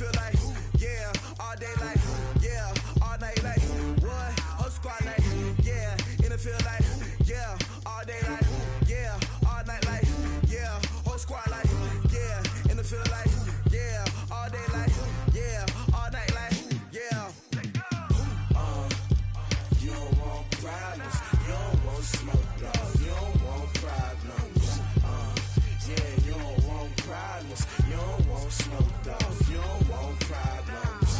feel like, yeah, all day like, yeah, all night like, what? Whole squad like, yeah, in the field like, yeah, all day like, yeah, all night like, yeah, whole squad like, yeah, in the field like, yeah, all day like, yeah, all night like, yeah. You don't want problems, you don't want smoke, dog, you don't want problems. Yeah, you don't want problems, you don't want smoke, dog, you don't want problems.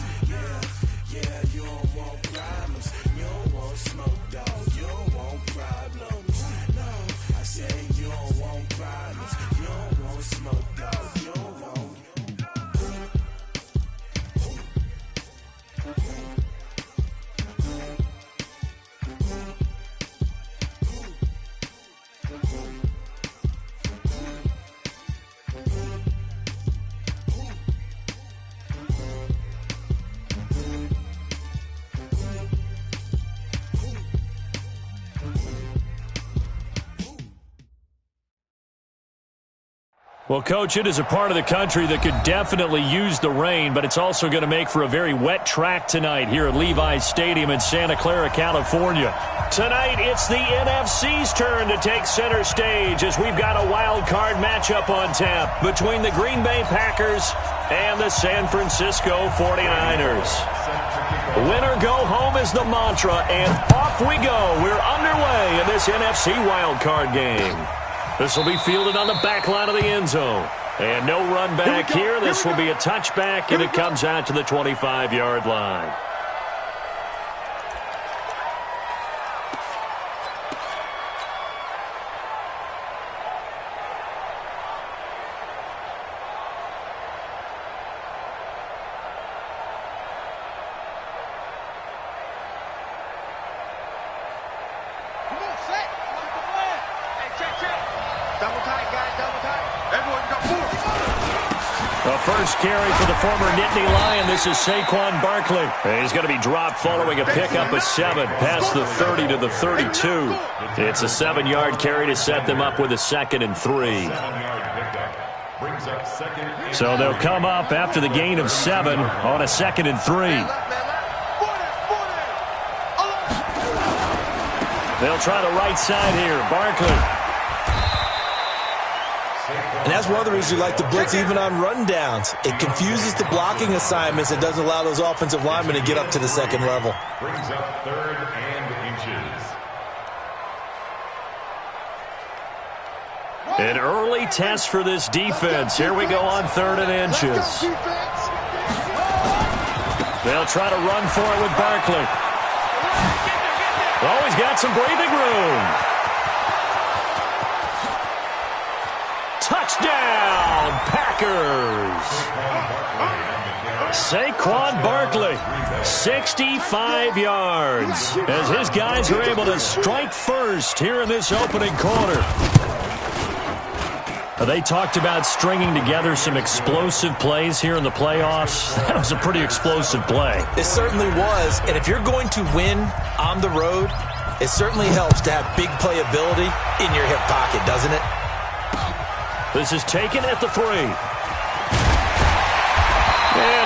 Yeah, you don't want problems, you don't want smoke, dog, you don't want problems. No, I say you don't want problems, you don't want smoke, dog, you don't want. Well, Coach, it is a part of the country that could definitely use the rain, but it's also going to make for a very wet track tonight here at Levi's Stadium in Santa Clara, California. Tonight, it's the NFC's turn to take center stage as we've got a wild card matchup on tap between the Green Bay Packers and the San Francisco 49ers. Winner go home is the mantra, and off we go. We're underway in this NFC wild card game. This will be fielded on the back line of the end zone. And no run back here. This will be a touchback, and it comes out to the 25-yard line. First carry for the former Nittany Lion. This is Saquon Barkley. He's going to be dropped following a pickup of 7 past the 30 to the 32. It's a 7-yard carry to set them up with a 2nd and 3. So they'll come up after the gain of 7 on a 2nd and 3. They'll try the right side here. Barkley. And that's one of the reasons you like to blitz even on rundowns. It confuses the blocking assignments and doesn't allow those offensive linemen to get up to the second level. Brings up 3rd and inches. An early test for this defense. Here we go on 3rd and inches. They'll try to run for it with Barkley. Oh, he's got some breathing room. Touchdown, Packers! Saquon Barkley, 65 yards, as his guys are able to strike first here in this opening quarter. They talked about stringing together some explosive plays here in the playoffs. That was a pretty explosive play. It certainly was, and if you're going to win on the road, it certainly helps to have big playability in your hip pocket, doesn't it? This is taken at the 3. And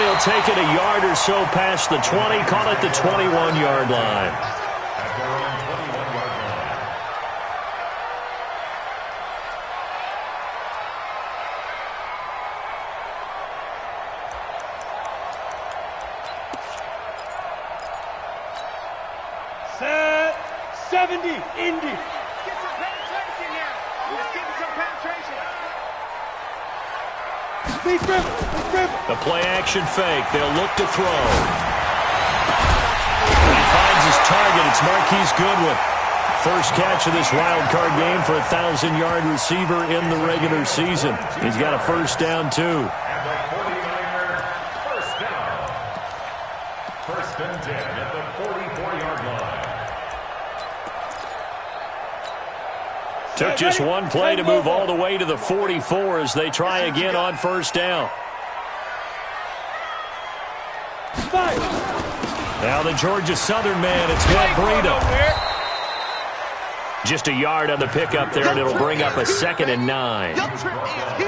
he'll take it a yard or so past the 20, call it the 21-yard line. At their own 21-yard line. Set 70, Indy. Get some penetration here. Just give me some penetration. The play-action fake. They'll look to throw. He finds his target. It's Marquise Goodwin. First catch of this wild card game for a 1,000-yard receiver in the regular season. He's got a first down, too. And the 49ers, first down. 1st and 10 at the 44-yard line. Took just one play to move all the way to the 44 as they try again on first down. Now the Georgia Southern man, it's Matt Breida. Just a yard on the pickup there, and it'll bring up a 2nd and 9.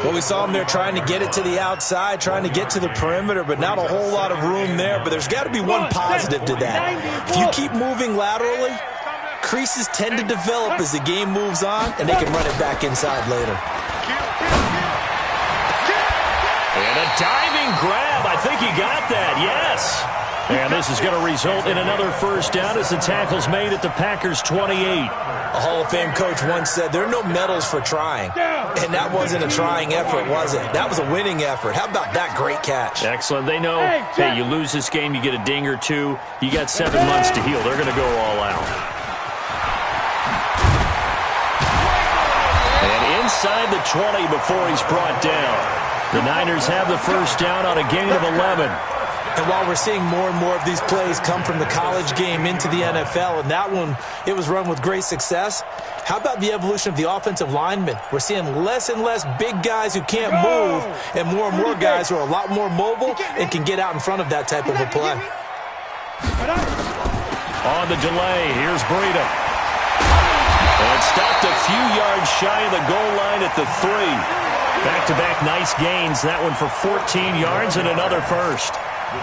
Well, we saw him there trying to get it to the outside, trying to get to the perimeter, but not a whole lot of room there. But there's got to be one positive to that. If you keep moving laterally, creases tend to develop as the game moves on, and they can run it back inside later. And a diving grab. I think he got that, yes. And this is going to result in another first down as the tackle's made at the Packers' 28. A Hall of Fame coach once said, there are no medals for trying. And that wasn't a trying effort, was it? That was a winning effort. How about that great catch? Excellent. They know, hey, you lose this game, you get a ding or two. You got 7 months to heal. They're going to go all out. And inside the 20 before he's brought down. The Niners have the first down on a gain of 11. And while we're seeing more and more of these plays come from the college game into the NFL, and that one, it was run with great success, how about the evolution of the offensive linemen? We're seeing less and less big guys who can't move and more guys who are a lot more mobile and can get out in front of that type of a play. On the delay, here's Breida. And stopped a few yards shy of the goal line at the 3. Back-to-back nice gains. That one for 14 yards and another first.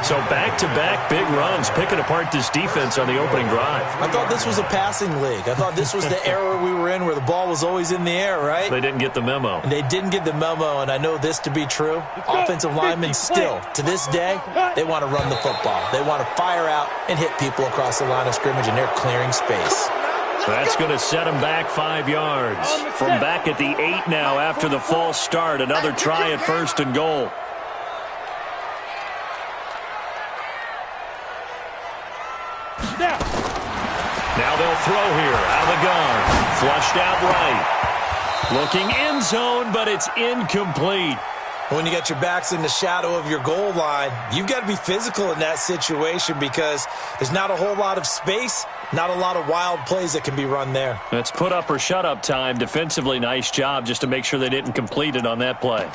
So back-to-back big runs, picking apart this defense on the opening drive. I thought this was a passing league. I thought this was the era we were in where the ball was always in the air, right? They didn't get the memo. And they didn't get the memo, and I know this to be true. Offensive linemen still, to this day, they want to run the football. They want to fire out and hit people across the line of scrimmage, and they're clearing space. That's going to set him back 5 yards. From back at the 8 now after the false start. Another try at 1st and goal. Now they'll throw here out of the gun. Flushed out right. Looking end zone, but it's incomplete. When you got your backs in the shadow of your goal line, you've got to be physical in that situation because there's not a whole lot of space, not a lot of wild plays that can be run there. It's put up or shut up time. Defensively, nice job just to make sure they didn't complete it on that play.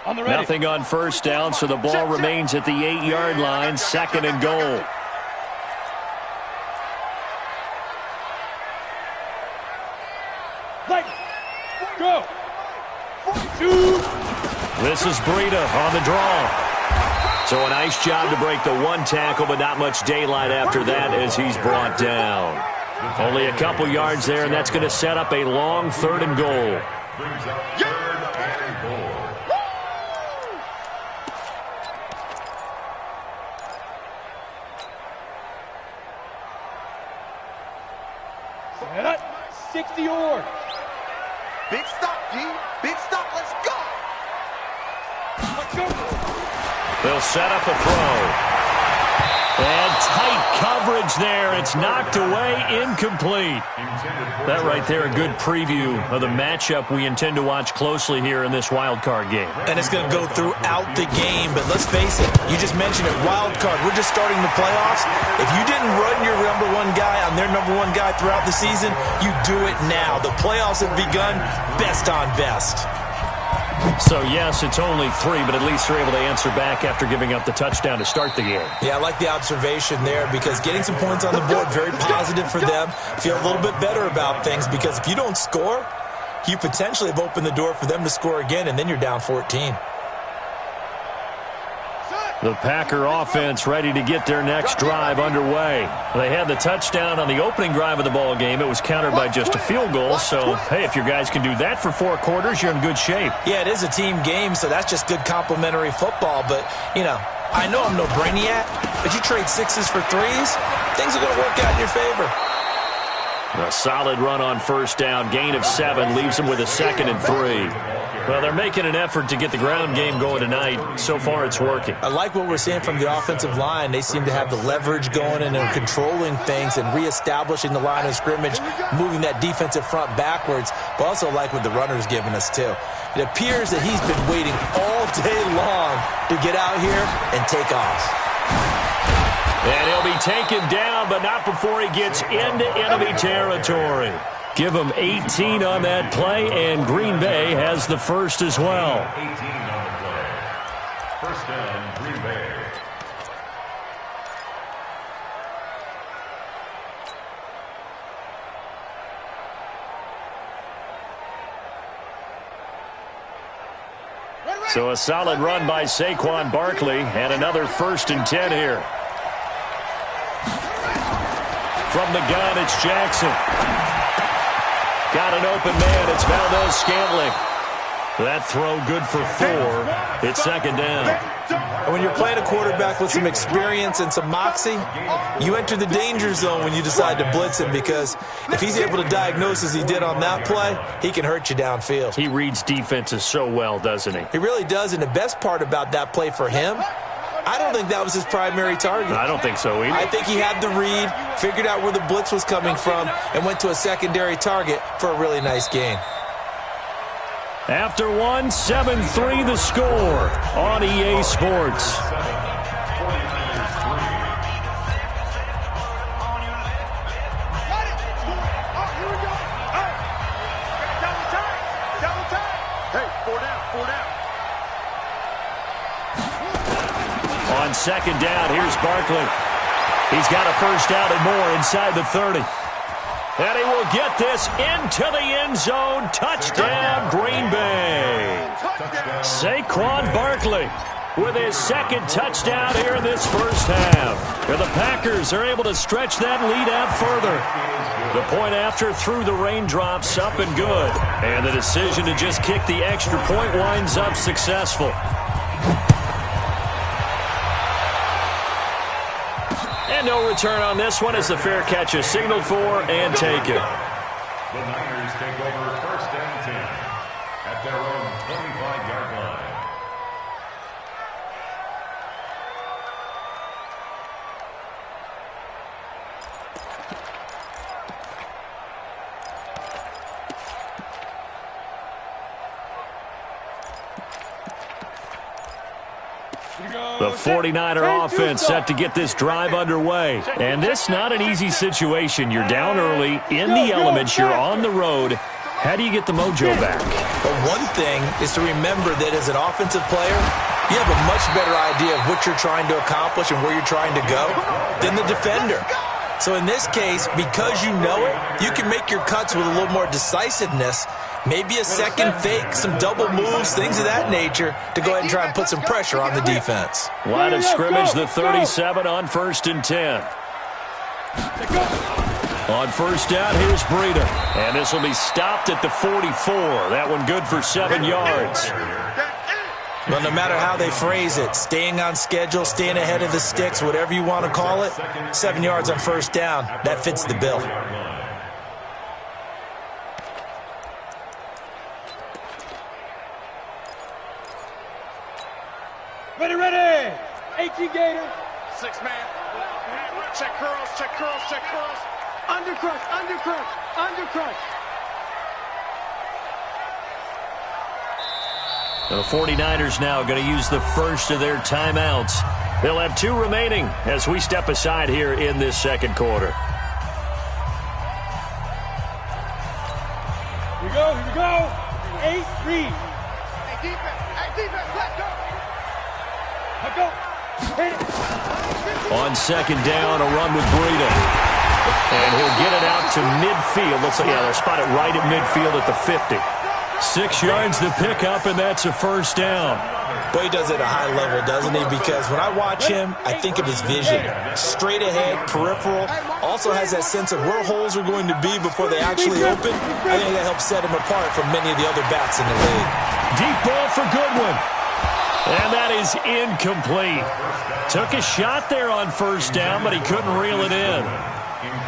Nothing on first down, so the ball remains at the 8-yard line, 2nd and goal. Go. This is Breida on the draw. So a nice job to break the one tackle, but not much daylight after that as he's brought down. Only a couple yards there, and that's going to set up a long 3rd and goal. Set up. 60 yards. Big stop, D. Big stop. Let's go. Let's go. They'll set up a throw. And tight coverage there. It's knocked away, incomplete. That right there, a good preview of the matchup we intend to watch closely here in this wild card game. And it's going to go throughout the game, but let's face it, you just mentioned it, wild card. We're just starting the playoffs. If you didn't run your number 1 guy on their number 1 guy throughout the season, you do it now. The playoffs have begun, best on best. So, yes, it's only 3, but at least they're able to answer back after giving up the touchdown to start the game. Yeah, I like the observation there because getting some points on the board, very positive for them. Feel a little bit better about things because if you don't score, you potentially have opened the door for them to score again, and then you're down 14. The Packer offense ready to get their next drive underway. They had the touchdown on the opening drive of the ball game. It was countered by just a field goal. So, hey, if your guys can do that for 4 quarters, you're in good shape. Yeah, it is a team game, so that's just good complimentary football. But, you know, I know I'm no brainiac, but you trade 6s for 3s, things are going to work out in your favor. A solid run on first down. Gain of 7 leaves them with a 2nd and 3. Well, they're making an effort to get the ground game going tonight. So far, it's working. I like what we're seeing from the offensive line. They seem to have the leverage going and they're controlling things and reestablishing the line of scrimmage, moving that defensive front backwards, but also like what the runner's giving us, too. It appears that he's been waiting all day long to get out here and take off. And he'll be taken down, but not before he gets into enemy territory. Give him 18 on that play, and Green Bay has the first as well. 18 on the play. First down, Green Bay. So a solid run by Saquon Barkley, and another 1st and 10 here. From the gun, it's Jackson. Got an open man. It's Valdez-Scantling. That throw good for 4. It's 2nd down. And when you're playing a quarterback with some experience and some moxie, you enter the danger zone when you decide to blitz him, because if he's able to diagnose as he did on that play, he can hurt you downfield. He reads defenses so well, doesn't he? He really does, and the best part about that play for him, I don't think that was his primary target. I don't think so either. I think he had the read, figured out where the blitz was coming from, and went to a secondary target for a really nice gain. After 1, 7-3 the score on EA Sports. On 2nd down, here's Barkley. He's got a 1st down and more inside the 30. And he will get this into the end zone. Touchdown, Green Bay. Saquon Barkley with his 2nd touchdown here in this 1st half. And the Packers are able to stretch that lead out further. The point after through the raindrops, up and good. And the decision to just kick the extra point winds up successful. And no return on this one as the fair catch is signaled for and taken. The Niners take over 1st and 10 at their own 25-yard line. The 49er offense set to get this drive underway. And this not an easy situation. You're down early, in the elements, you're on the road. How do you get the mojo back? But one thing is to remember that as an offensive player, you have a much better idea of what you're trying to accomplish and where you're trying to go than the defender. So in this case, because you know it, you can make your cuts with a little more decisiveness. Maybe a second fake, some double moves, things of that nature to go ahead and try and put some pressure on the defense. Line of scrimmage, the 37 on 1st and 10. On 1st down, here's Breida. And this will be stopped at the 44. That one good for 7 yards. Well, no matter how they phrase it, staying on schedule, staying ahead of the sticks, whatever you want to call it, 7 yards on 1st down, that fits the bill. Ready. 18 Gator. 6-man. Check curls, check curls, check curls. Undercrush, undercrush, undercrush. The 49ers now going to use the first of their timeouts. They'll have 2 remaining as we step aside here in this 2nd quarter. Here we go. 8 read. Hey, defense, let's go. Let go. Hit it. On 2nd down, a run with Breida. And he'll get it out to midfield. Looks like, yeah, they'll spot it right at midfield at the 50. 6 yards to pick up, and that's a 1st down. Boy, he does it at a high level, doesn't he? Because when I watch him, I think of his vision. Straight ahead, peripheral. Also has that sense of where holes are going to be before they actually open. I think that helps set him apart from many of the other backs in the league. Deep ball for Goodwin. And that is incomplete. Took a shot there on 1st down, but he couldn't reel it in.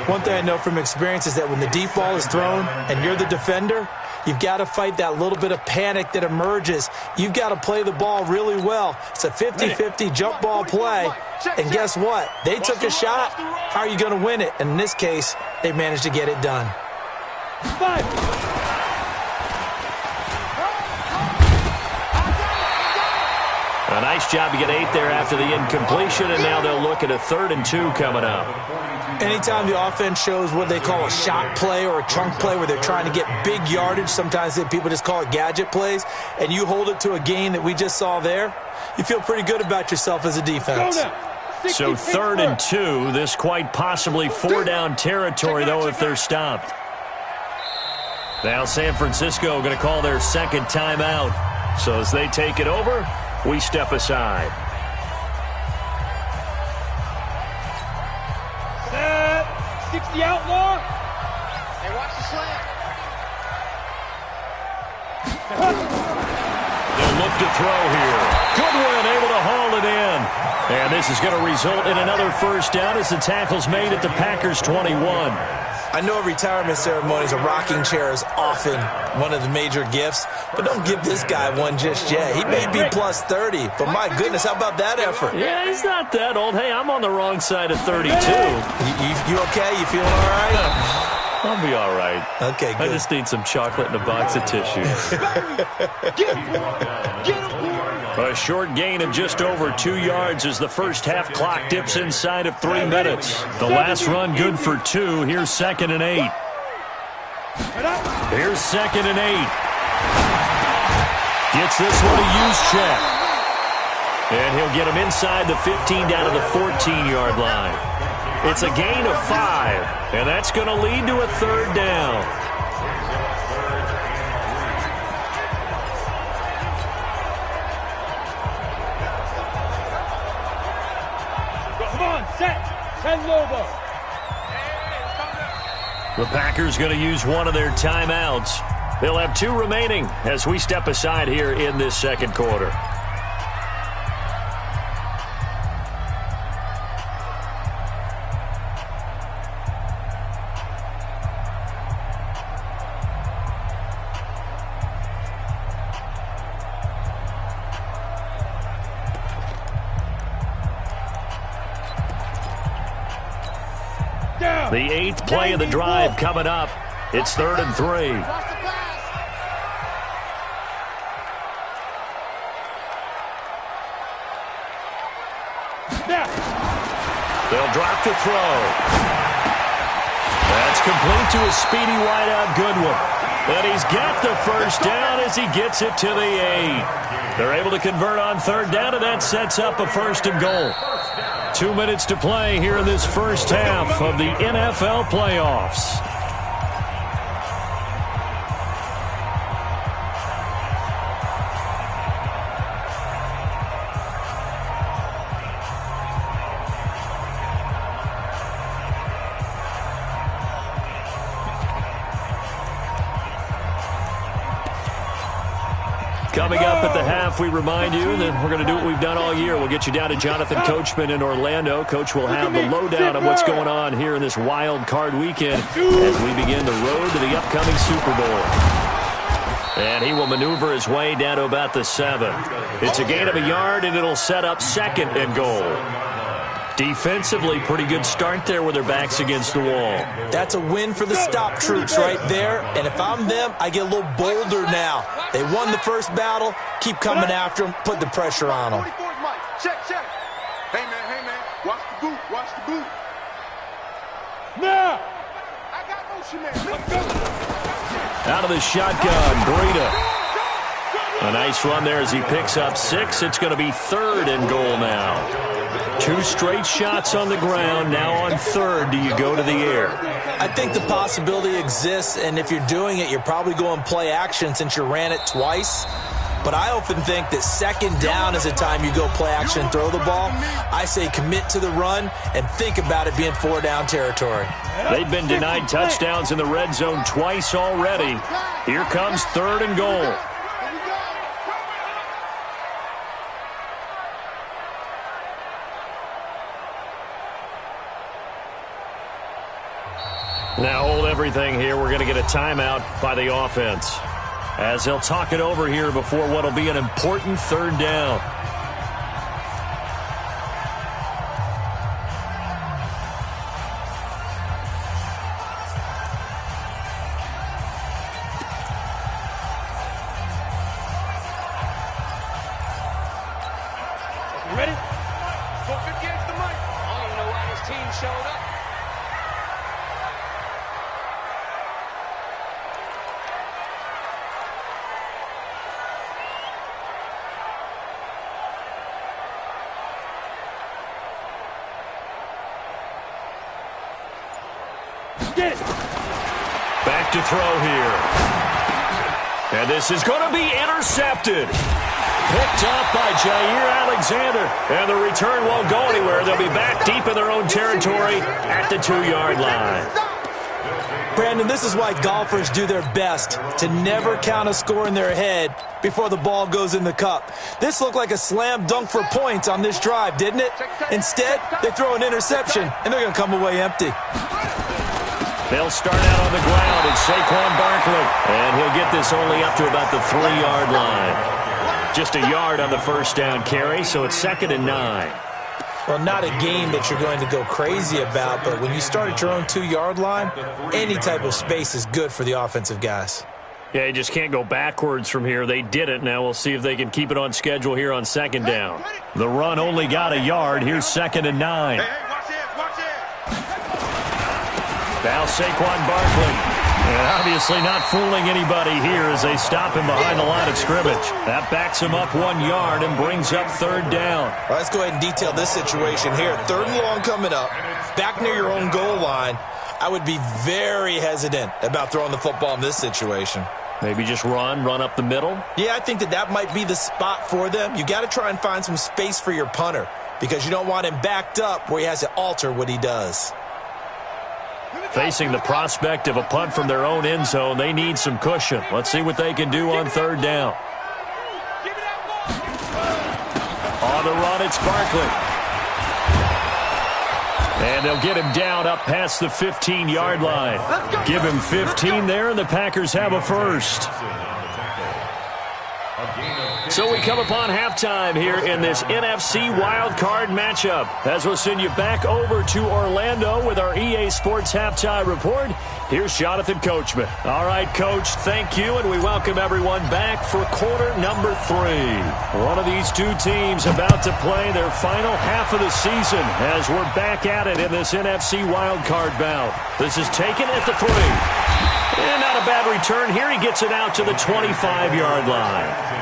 One thing I know from experience is that when the deep ball is thrown and you're the defender, you've got to fight that little bit of panic that emerges. You've got to play the ball really well. It's a 50-50 jump ball play. And guess what? They took a shot. How are you going to win it? And in this case, they managed to get it done. 5. A nice job to get 8 there after the incompletion, and now they'll look at a 3rd and 2 coming up. Anytime the offense shows what they call a shot play or a chunk play where they're trying to get big yardage, sometimes people just call it gadget plays, and you hold it to a gain that we just saw there, you feel pretty good about yourself as a defense. So 3rd and 2, this quite possibly 4-down territory, though, if they're stopped. Now San Francisco going to call their 2nd timeout. So as they take it over, we step aside. Set. 60 outlaw. Hey, watch the slant. They'll look to throw here. Goodwin able to haul it in. And this is going to result in another first down as the tackle's made at the Packers' 21. I know at retirement ceremonies, a rocking chair is often one of the major gifts, but don't give this guy one just yet. He may be plus 30, but my goodness, how about that effort? Yeah, he's not that old. Hey, I'm on the wrong side of 32. You okay? You feeling all right? I'll be all right. Okay, good. I just need some chocolate and a box of tissues. Get him, boy. Get him, boy. A short gain of just over 2 yards as the first half clock dips inside of 3 minutes. The last run good for 2. Here's 2nd and 8. Here's 2nd and 8. Gets this one a use check. And he'll get him inside the 15 down to the 14-yard line. It's a gain of 5, and that's going to lead to a 3rd down. Set. 10 Lobo. The Packers going to use one of their timeouts. They'll have 2 remaining as we step aside here in this second quarter. The 8th play of the drive coming up. It's 3rd and 3. They'll drop to throw. That's complete to a speedy wideout Goodwin. And he's got the first down as he gets it to the 8. They're able to convert on 3rd down, and that sets up a 1st and goal. 2 minutes to play here in this first half of the NFL playoffs. Coming up at the half, we remind you that we're going to do what we've done all year. We'll get you down to Jonathan Coachman in Orlando. Coach will have the lowdown on what's going on here in this wild card weekend as we begin the road to the upcoming Super Bowl. And he will maneuver his way down to about the 7. It's a gain of a yard, and it'll set up 2nd and goal. Defensively, pretty good start there with their backs against the wall. That's a win for the stop troops right there. And if I'm them, I get a little bolder now. They won the first battle. Keep coming after them. Put the pressure on them. Check, check. Hey, man. Watch the boot. Watch the boot. Now. I got motion, man. Let's go. Out of the shotgun, Breida. A nice run there as he picks up 6. It's going to be 3rd and goal now. 2 straight shots on the ground. Now on 3rd, do you go to the air? I think the possibility exists, and if you're doing it, you're probably going play action since you ran it twice. But I often think that 2nd down is the time you go play action and throw the ball. I say commit to the run and think about it being 4-down territory. They've been denied touchdowns in the red zone twice already. Here comes 3rd and goal. Now hold everything here. We're going to get a timeout by the offense as they'll talk it over here before what will be an important 3rd down. You ready? Go 50 against the mic. I don't even know why this team showed up. Get it. Back to throw here. And this is going to be intercepted. Picked up by Jair Alexander. And the return won't go anywhere. They'll be back deep in their own territory at the 2-yard line. Brandon, this is why golfers do their best to never count a score in their head before the ball goes in the cup. This looked like a slam dunk for points on this drive, didn't it? Instead, they throw an interception, and they're going to come away empty. They'll start out on the ground, and Saquon Barkley. And he'll get this only up to about the 3-yard line. Just a yard on the first down carry, so it's 2nd and 9. Well, not a game that you're going to go crazy about, but when you start at your own 2-yard line, any type of space is good for the offensive guys. Yeah, you just can't go backwards from here. They did it. Now we'll see if they can keep it on schedule here on 2nd down. The run only got a yard. Here's 2nd and 9. Hey, watch it. Now Saquon Barkley. And obviously not fooling anybody here as they stop him behind the line of scrimmage. That backs him up 1 yard and brings up 3rd down. Well, let's go ahead and detail this situation here. 3rd and long coming up, back near your own goal line. I would be very hesitant about throwing the football in this situation. Maybe just run up the middle? Yeah, I think that might be the spot for them. You got to try and find some space for your punter because you don't want him backed up where he has to alter what he does. Facing the prospect of a punt from their own end zone, they need some cushion. Let's see what they can do on 3rd down. On the run, it's Barkley. And they'll get him down up past the 15-yard line. Give him 15 there, and the Packers have a first. So we come upon halftime here in this NFC wildcard matchup. As we'll send you back over to Orlando with our EA Sports Halftime Report, here's Jonathan Coachman. All right, Coach, thank you, and we welcome everyone back for quarter number 3. One of these two teams about to play their final half of the season as we're back at it in this NFC wildcard bout. This is taken at the 3. And not a bad return here. He gets it out to the 25-yard line.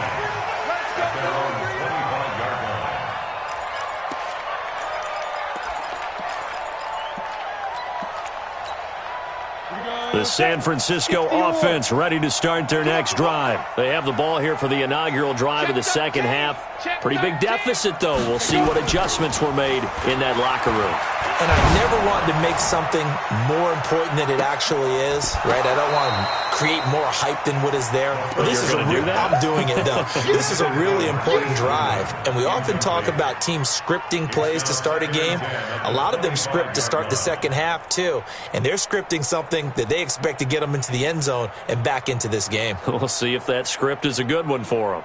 The San Francisco offense ready to start their next drive. They have the ball here for the inaugural drive of the second half. Pretty big deficit, though. We'll see what adjustments were made in that locker room. And I never want to make something more important than it actually is, right? I don't want to create more hype than what is there. But this is I'm doing it, though. This is a really important drive. And we often talk about teams scripting plays to start a game. A lot of them script to start the second half, too. And they're scripting something that they expect to get them into the end zone and back into this game. We'll see if that script is a good one for them.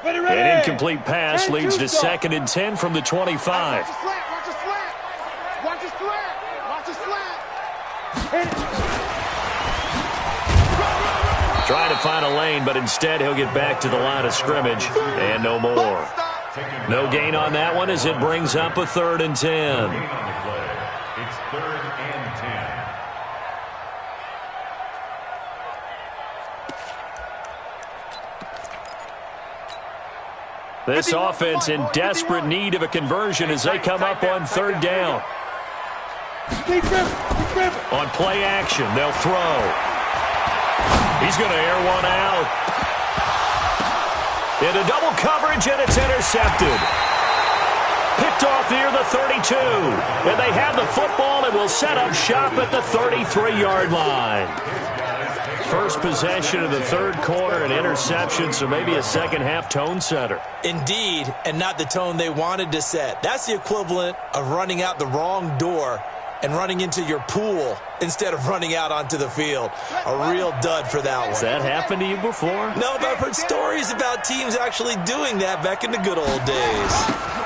An incomplete pass leads to 2nd and 10 from the 25. Watch the slant. Watch the slant. Trying to find a lane, but instead he'll get back to the line of scrimmage and no more. No gain on that one as it brings up a 3rd and 10. It's 3rd and 10. This offense in desperate need of a conversion as they come up on 3rd down. On play action, they'll throw. He's going to air one out. Into double coverage, and it's intercepted. Picked off near the 32. And they have the football and will set up shop at the 33-yard line. First possession of the 3rd quarter, an interception, so maybe a second-half tone setter. Indeed, and not the tone they wanted to set. That's the equivalent of running out the wrong door and running into your pool instead of running out onto the field. A real dud for that one. Has that happened to you before? No, but I've heard stories about teams actually doing that back in the good old days.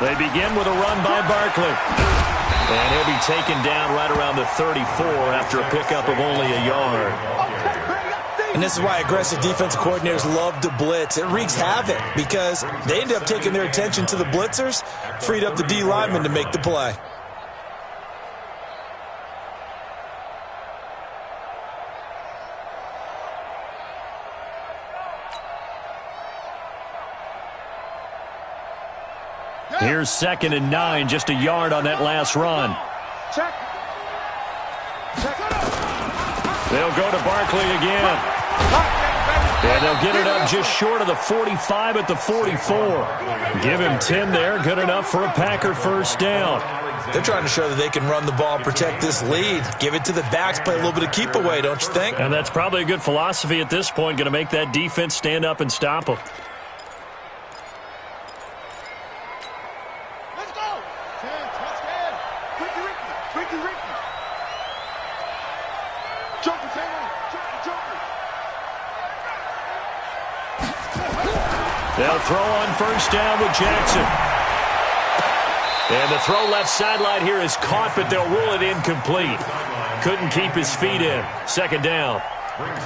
They begin with a run by Barkley. And he'll be taken down right around the 34 after a pickup of only a yard. And this is why aggressive defensive coordinators love to blitz. It wreaks havoc because they end up taking their attention to the blitzers, freed up the D lineman to make the play. Here's 2nd and 9, just a yard on that last run. Check. They'll go to Barkley again. And they'll get it up just short of the 45 at the 44. Give him 10 there. Good enough for a Packer first down. They're trying to show that they can run the ball and protect this lead. Give it to the backs, play a little bit of keep away, don't you think? And that's probably a good philosophy at this point. Going to make that defense stand up and stop them. Let's go. Let's go. Ricky. Joker, Joker. They'll throw on first down with Jackson. And the throw left sideline here is caught, but they'll rule it incomplete. Couldn't keep his feet in. Second down.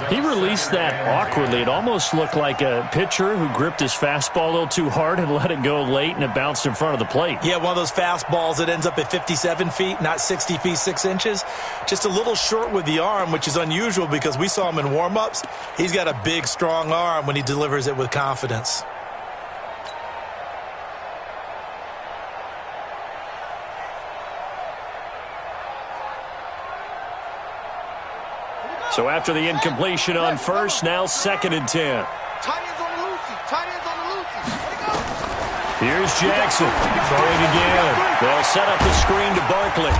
He released that awkwardly. It almost looked like a pitcher who gripped his fastball a little too hard and let it go late, and it bounced in front of the plate. Yeah, one of those fastballs that ends up at 57 feet, not 60 feet, 6 inches. Just a little short with the arm, which is unusual because we saw him in warm-ups. He's got a big, strong arm when he delivers it with confidence. So after the incompletion on first, now 2nd and 10. Tight ends on the loosey. Here's Jackson throwing again. They'll set up the screen to Barkley.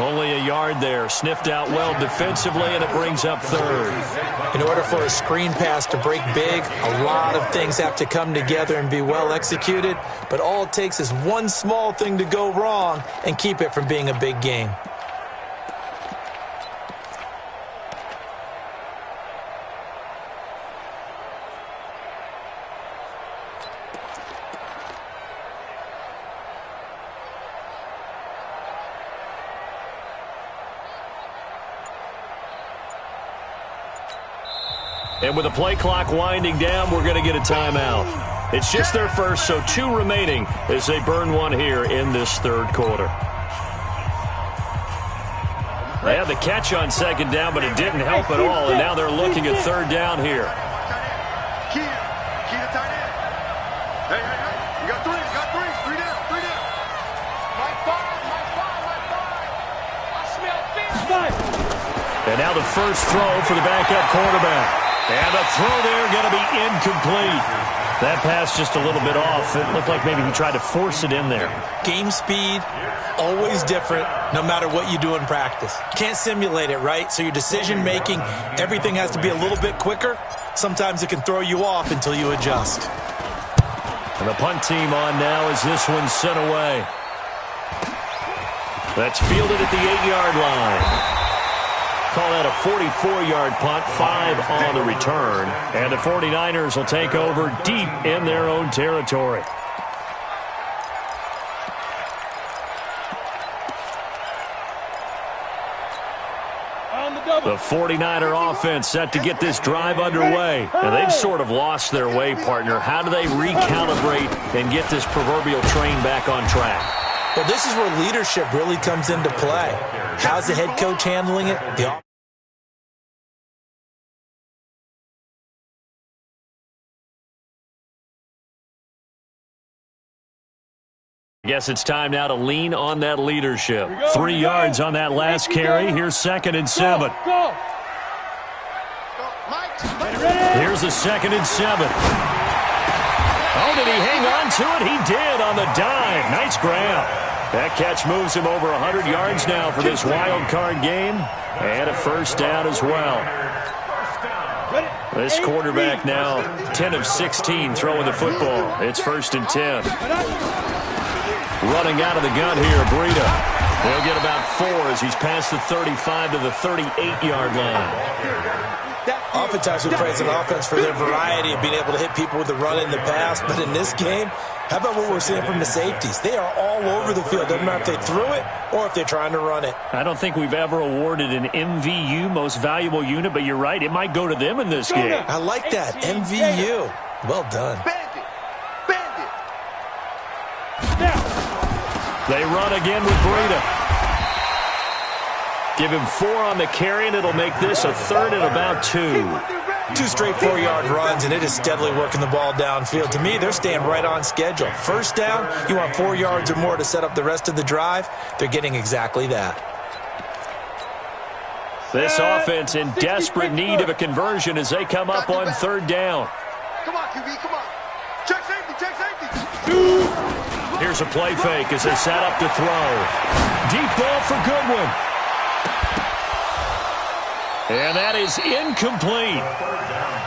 Only a yard there. Sniffed out well defensively, and it brings up 3rd. In order for a screen pass to break big, a lot of things have to come together and be well executed. But all it takes is one small thing to go wrong and keep it from being a big game. And with the play clock winding down, we're going to get a timeout. It's just their first, so 2 remaining as they burn one here in this 3rd quarter. They had the catch on 2nd down, but it didn't help at all, and now they're looking at 3rd down here. Key to tight end. Hey. You got 3. 3 down. My five. I smell fish. And now the first throw for the backup quarterback. And the throw there going to be incomplete. That pass just a little bit off. It looked like maybe he tried to force it in there. Game speed, always different, no matter what you do in practice. Can't simulate it, right? So your decision-making, everything has to be a little bit quicker. Sometimes it can throw you off until you adjust. And the punt team on now as this one's sent away. That's fielded at the 8-yard line. Call that a 44-yard punt, 5 on the return. And the 49ers will take over deep in their own territory. The 49er offense set to get this drive underway. And they've sort of lost their way, partner. How do they recalibrate and get this proverbial train back on track? Well, this is where leadership really comes into play. How's the head coach handling it? I guess it's time now to lean on that leadership. 3 yards on that last carry. Here's 2nd and 7. Here's the 2nd and 7. Oh, did he hang on to it? He did on the dive. Nice grab. That catch moves him over 100 yards now for this wild card game. And a first down as well. This quarterback now 10 of 16 throwing the football. It's 1st and 10. Running out of the gun here, Breida. He'll get about 4 as he's past the 35 to the 38-yard line. Oftentimes we praise an offense for their variety of being able to hit people with the run and the pass. But in this game, how about what we're seeing from the safeties? They are all over the field. Doesn't matter if they threw it or if they're trying to run it. I don't think we've ever awarded an MVU, most valuable unit, but you're right. It might go to them in this game. I like that. MVU. Well done. They run again with Breida. Give him 4 on the carry, and it'll make this a 3rd and about 2. 2 straight 4-yard runs, and it is steadily working the ball downfield. To me, they're staying right on schedule. First down, you want 4 yards or more to set up the rest of the drive. They're getting exactly that. This offense in desperate need of a conversion as they come up on third down. Come on, QB, come on. Check safety, check safety. Here's a play fake as they set up to throw. Deep ball for Goodwin. And that is incomplete.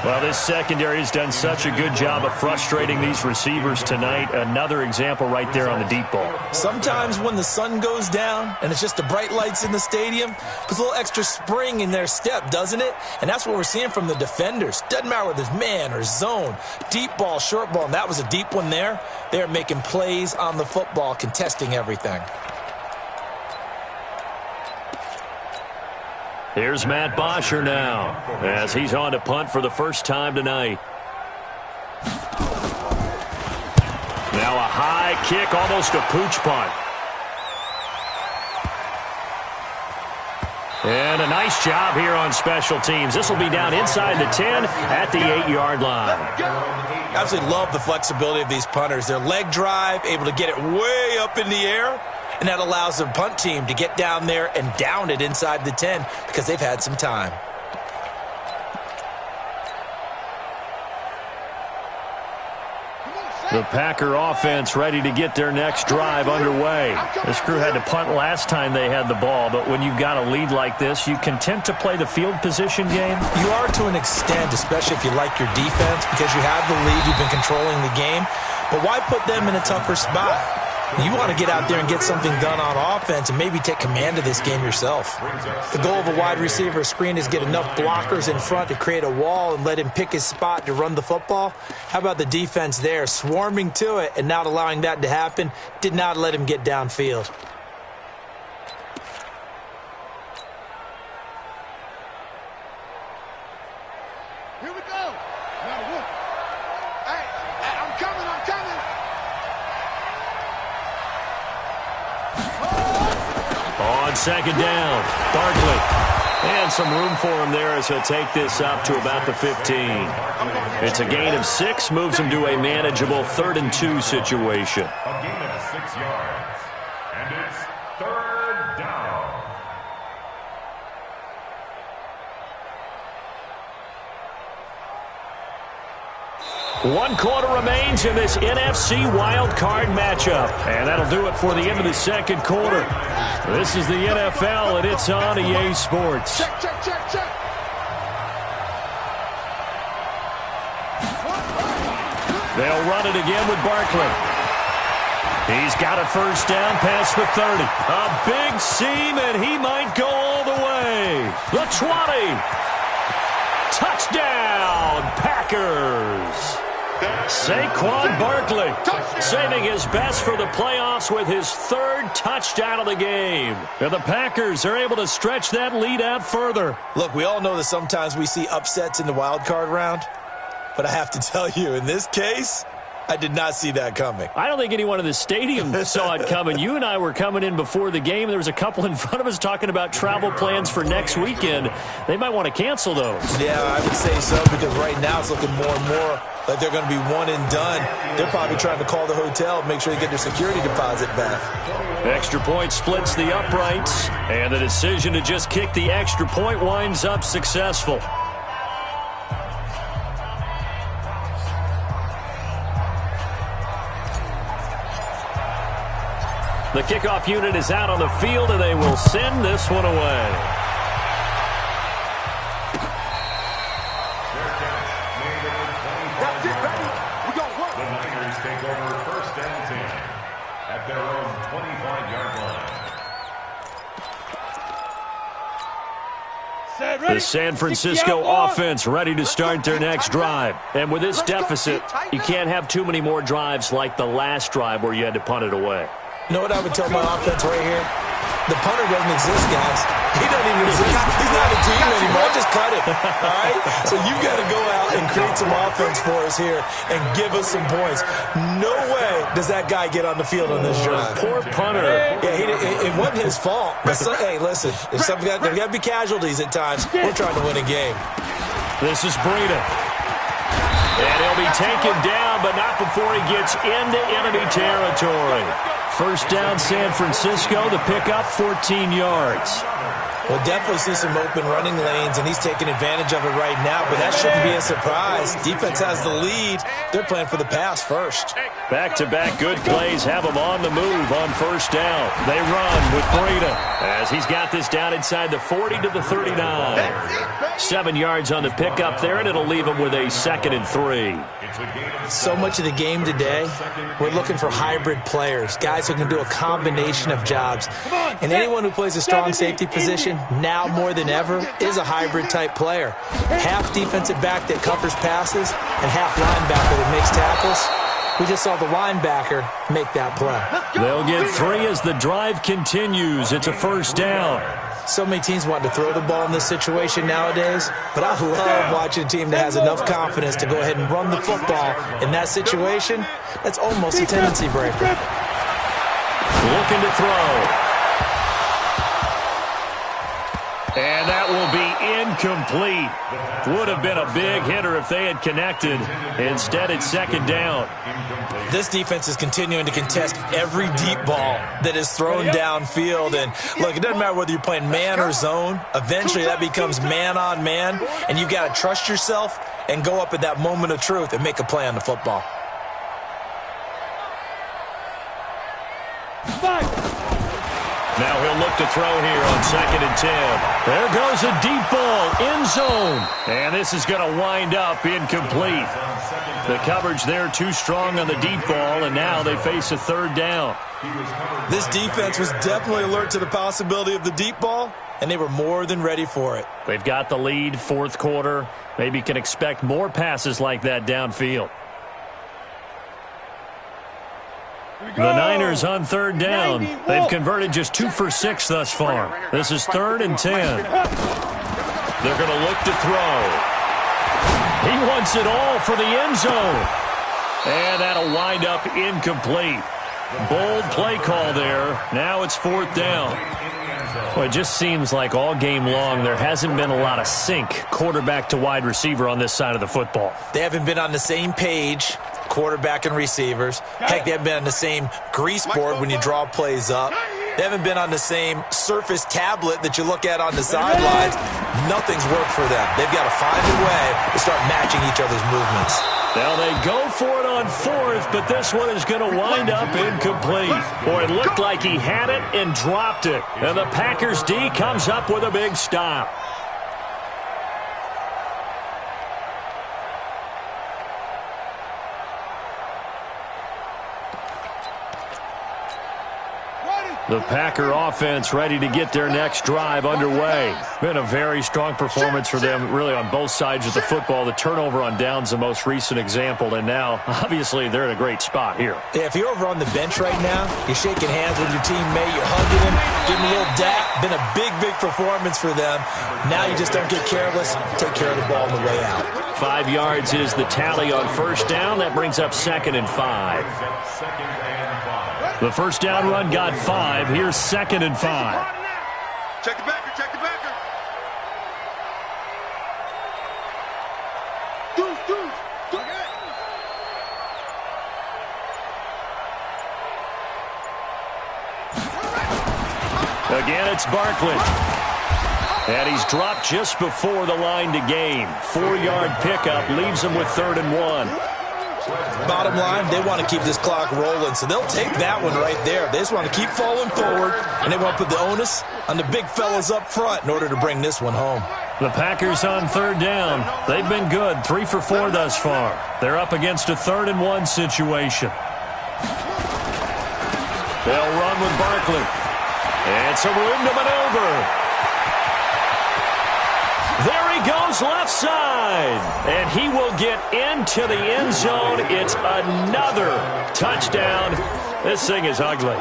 Well, this secondary has done such a good job of frustrating these receivers tonight. Another example right there on the deep ball. Sometimes when the sun goes down and it's just the bright lights in the stadium, puts a little extra spring in their step, doesn't it? And that's what we're seeing from the defenders. Doesn't matter whether it's man or zone, deep ball, short ball, and that was a deep one there. They're making plays on the football, contesting everything. Here's Matt Bosher now as he's on to punt for the first time tonight. Now a high kick, almost a pooch punt. And a nice job here on special teams. This will be down inside the 10 at the 8-yard line. I absolutely love the flexibility of these punters. Their leg drive, able to get it way up in the air, and that allows the punt team to get down there and down it inside the 10 because they've had some time. The Packer offense ready to get their next drive underway. This crew had to punt last time they had the ball, but when you've got a lead like this, you content to play the field position game? You are to an extent, especially if you like your defense, because you have the lead, you've been controlling the game. But why put them in a tougher spot? You want to get out there and get something done on offense and maybe take command of this game yourself. The goal of a wide receiver screen is get enough blockers in front to create a wall and let him pick his spot to run the football. How about the defense there, swarming to it and not allowing that to happen? Did not let him get downfield. Here we go. Hey, I'm coming, I'm coming. On second down, Barkley. And some room for him there as he'll take this up to about the 15. It's a gain of 6, moves him to a manageable 3rd and 2 situation. A gain of 6 yards. And it's third down. One quarter remains in this NFC wildcard matchup. And that'll do it for the end of the second quarter. This is the NFL, and it's on EA Sports. Check, check, check, check. They'll run it again with Barkley. He's got a first down past the 30. A big seam, and he might go all the way. The 20. Touchdown, Packers. Saquon Barkley saving his best for the playoffs with his 3rd touchdown of the game. And the Packers are able to stretch that lead out further. Look, we all know that sometimes we see upsets in the wild card round, but I have to tell you, in this case, I did not see that coming. I don't think anyone in the stadium saw it coming. You and I were coming in before the game. There was a couple in front of us talking about travel plans for next weekend. They might want to cancel those. Yeah, I would say so, because right now it's looking more and more like they're going to be one and done. They're probably trying to call the hotel, make sure they get their security deposit back. Extra point splits the uprights, and the decision to just kick the extra point winds up successful. The kickoff unit is out on the field, and they will send this one away. That's it, baby. We gon' work. The Niners take over first and 10 at their own 25-yard line. The San Francisco offense ready to start their next drive. And with this deficit, you can't have too many more drives like the last drive where you had to punt it away. You know what I would tell my offense right here? The punter doesn't exist, guys. He doesn't even exist. He's not a team anymore. Just cut him. All right? So you've got to go out and create some offense for us here and give us some points. No way does that guy get on the field on this drive. Poor punter. Yeah, it wasn't his fault. But hey, listen, there's got to be casualties at times. We're trying to win a game. This is Breida. And he'll be taken down, but not before he gets into enemy territory. First down, San Francisco. The pickup, 14 yards. We'll definitely see some open running lanes, and he's taking advantage of it right now, but that shouldn't be a surprise. Defense has the lead. They're playing for the pass first. Back-to-back good plays have him on the move on first down. They run with Breida as he's got this down inside the 40 to the 39. 7 yards on the pickup there, and it'll leave him with a 2nd and 3. So much of the game today, we're looking for hybrid players, guys who can do a combination of jobs. And anyone who plays a strong safety position, now more than ever, is a hybrid-type player. Half defensive back that covers passes and half linebacker that makes tackles. We just saw the linebacker make that play. They'll get 3 as the drive continues. It's a first down. So many teams want to throw the ball in this situation nowadays, but I love watching a team that has enough confidence to go ahead and run the football. In that situation, that's almost a tendency breaker. Looking to throw. And that will be incomplete. Would have been a big hitter if they had connected. Instead, it's 2nd down. This defense is continuing to contest every deep ball that is thrown downfield. And, look, it doesn't matter whether you're playing man or zone. Eventually, that becomes man-on-man, and you've got to trust yourself and go up at that moment of truth and make a play on the football. Now he'll look to throw here on 2nd and 10. There goes a deep ball, end zone. And this is going to wind up incomplete. The coverage there too strong on the deep ball, and now they face a 3rd down. This defense was definitely alert to the possibility of the deep ball, and they were more than ready for it. They've got the lead, 4th quarter. Maybe can expect more passes like that downfield. The Niners on 3rd down. They've converted just 2 for 6 thus far. This is 3rd and 10. They're going to look to throw. He wants it all for the end zone. And that'll wind up incomplete. Bold play call there. Now it's 4th down. Well, it just seems like all game long there hasn't been a lot of sync quarterback to wide receiver on this side of the football. They haven't been on the same page, quarterback and receivers. Heck, they haven't been on the same grease board when you draw plays up. They haven't been on the same surface tablet that you look at on the sidelines. Nothing's worked for them. They've got to find a way to start matching each other's movements. Now they go for it on 4th, but this one is going to wind up incomplete. Boy, it looked like he had it and dropped it. And the Packers D comes up with a big stop. The Packer offense ready to get their next drive underway. Been a very strong performance for them, really, on both sides of the football. The turnover on downs the most recent example, and now, obviously, they're in a great spot here. Yeah, if you're over on the bench right now, you're shaking hands with your teammate, you're hugging him, giving him a little dap. Been a big, big performance for them. Now you just don't get careless. Take care of the ball on the way out. 5 yards is the tally on first down. That brings up 2nd and 5. The first down run got 5. Here's 2nd and 5. Check the backer, check the backer. Again, it's Barkley. And he's dropped just before the line to gain. 4-yard pickup leaves him with 3rd and 1. Bottom line, they want to keep this clock rolling, so they'll take that one right there. They just want to keep falling forward, and they want to put the onus on the big fellas up front in order to bring this one home. The Packers on 3rd down. They've been good, 3 for 4 thus far. They're up against a 3rd and 1 situation. They'll run with Barkley. And some room to maneuver. There he goes left side. And he will get into the end zone. It's another touchdown. This thing is ugly.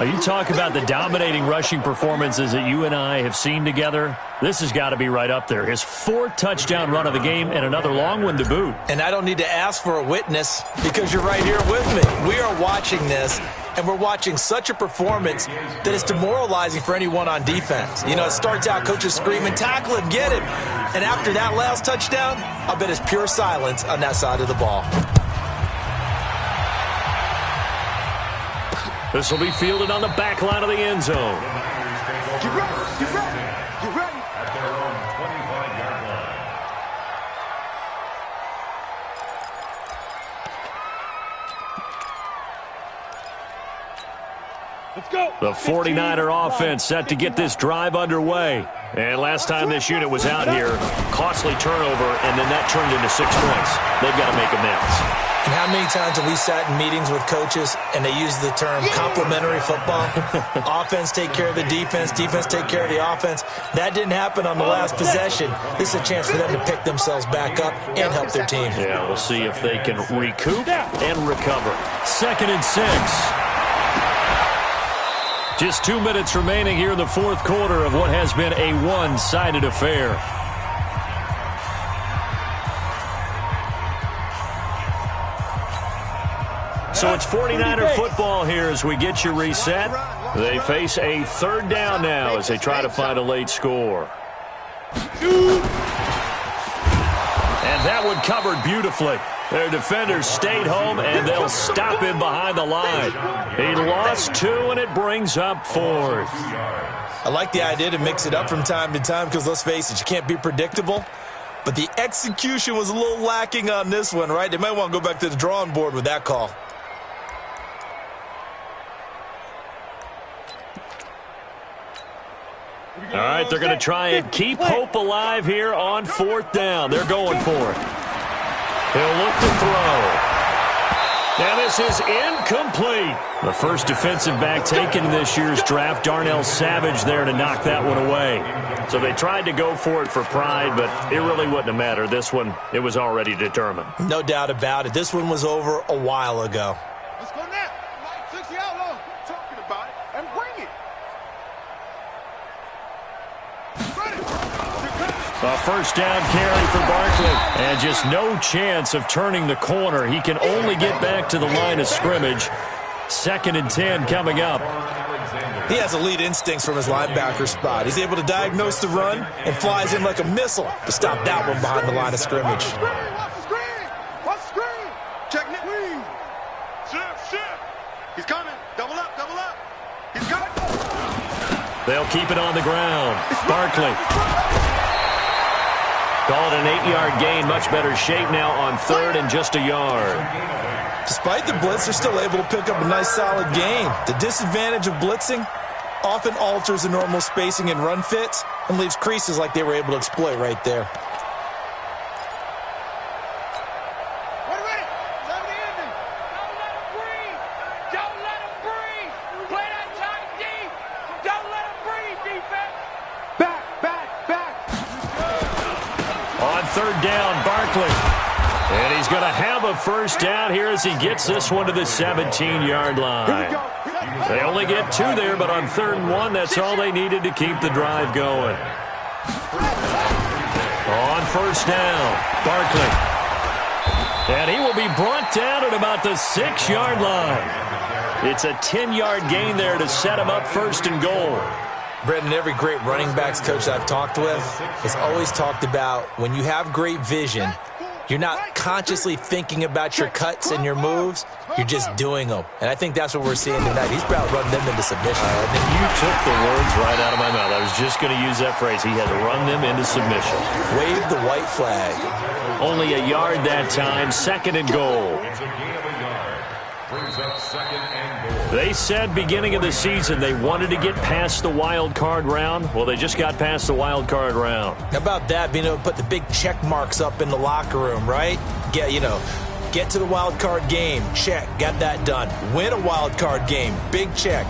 You talk about the dominating rushing performances that you and I have seen together. This has got to be right up there. His 4th touchdown run of the game and another long one to boot. And I don't need to ask for a witness because you're right here with me. We are watching this, and we're watching such a performance that it's demoralizing for anyone on defense. You know, it starts out coaches screaming, tackle him, get him. And after that last touchdown, I bet it's pure silence on that side of the ball. This will be fielded on the back line of the end zone. Get ready. Get ready. Get ready. At their own 25-yard line. Let's go. The 49er offense set to get this drive underway. And last time this unit was out here, costly turnover, and then that turned into 6 points. They've got to make amends. And how many times have we sat in meetings with coaches and they use the term complementary football? Offense take care of the defense, defense take care of the offense. That didn't happen on the last possession. This is a chance for them to pick themselves back up and help their team. Yeah, we'll see if they can recoup and recover. 2nd and 6. Just 2 minutes remaining here in the fourth quarter of what has been a one-sided affair. So it's 49er football here as we get you reset. They face a 3rd down now as they try to find a late score. And that one covered beautifully. Their defenders stayed home, and they'll stop him behind the line. He lost 2, and it brings up 4th. I like the idea to mix it up from time to time because, let's face it, you can't be predictable. But the execution was a little lacking on this one, right? They might want to go back to the drawing board with that call. All right, they're going to try and keep hope alive here on 4th down. They're going for it. He'll look to throw. And this is incomplete. The first defensive back taken in this year's draft, Darnell Savage, there to knock that one away. So they tried to go for it for pride, but it really wouldn't have mattered. This one, it was already determined. No doubt about it. This one was over a while ago. Let's go now. 60 outlaw. Talking about it. And bring it. A first down carry for Barkley. And just no chance of turning the corner. He can only get back to the line of scrimmage. 2nd and 10 coming up. He has elite instincts from his linebacker spot. He's able to diagnose the run and flies in like a missile to stop that one behind the line of scrimmage. Watch the screen. Watch the screen. Check it. Shift. He's coming. Double up. He's coming. They'll keep it on the ground. Barkley. Called an 8-yard gain. Much better shape now on 3rd and just a yard. Despite the blitz, they're still able to pick up a nice solid gain. The disadvantage of blitzing often alters the normal spacing and run fits and leaves creases like they were able to exploit right there. On 3rd down, Barkley. And he's going to have a first down here as he gets this one to the 17-yard line. They only get 2 there, but on 3rd and 1, that's all they needed to keep the drive going. On 1st down, Barkley. And he will be brought down at about the 6-yard line. It's a 10-yard gain there to set him up 1st and goal. Brendan, every great running backs coach I've talked with has always talked about when you have great vision, you're not consciously thinking about your cuts and your moves. You're just doing them. And I think that's what we're seeing tonight. He's about to run them into submission. I think you took the words right out of my mouth. I was just going to use that phrase. He has run them into submission. Wave the white flag. Only a yard that time. 2nd and goal. It's a gain of a yard. Brings up 2nd and goal. They said beginning of the season they wanted to get past the wild card round. Well, they just got past the wild card round. How about that, being able to put the big check marks up in the locker room, right? Get to the wild card game, check, got that done. Win a wild card game, big check.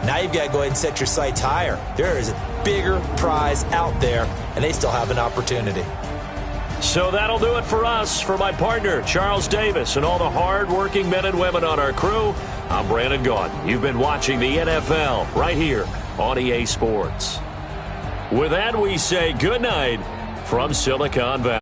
Now you've got to go ahead and set your sights higher. There is a bigger prize out there, and they still have an opportunity. So that'll do it for us. For my partner, Charles Davis, and all the hard-working men and women on our crew, I'm Brandon Gaudin. You've been watching the NFL right here on EA Sports. With that, we say good night from Silicon Valley.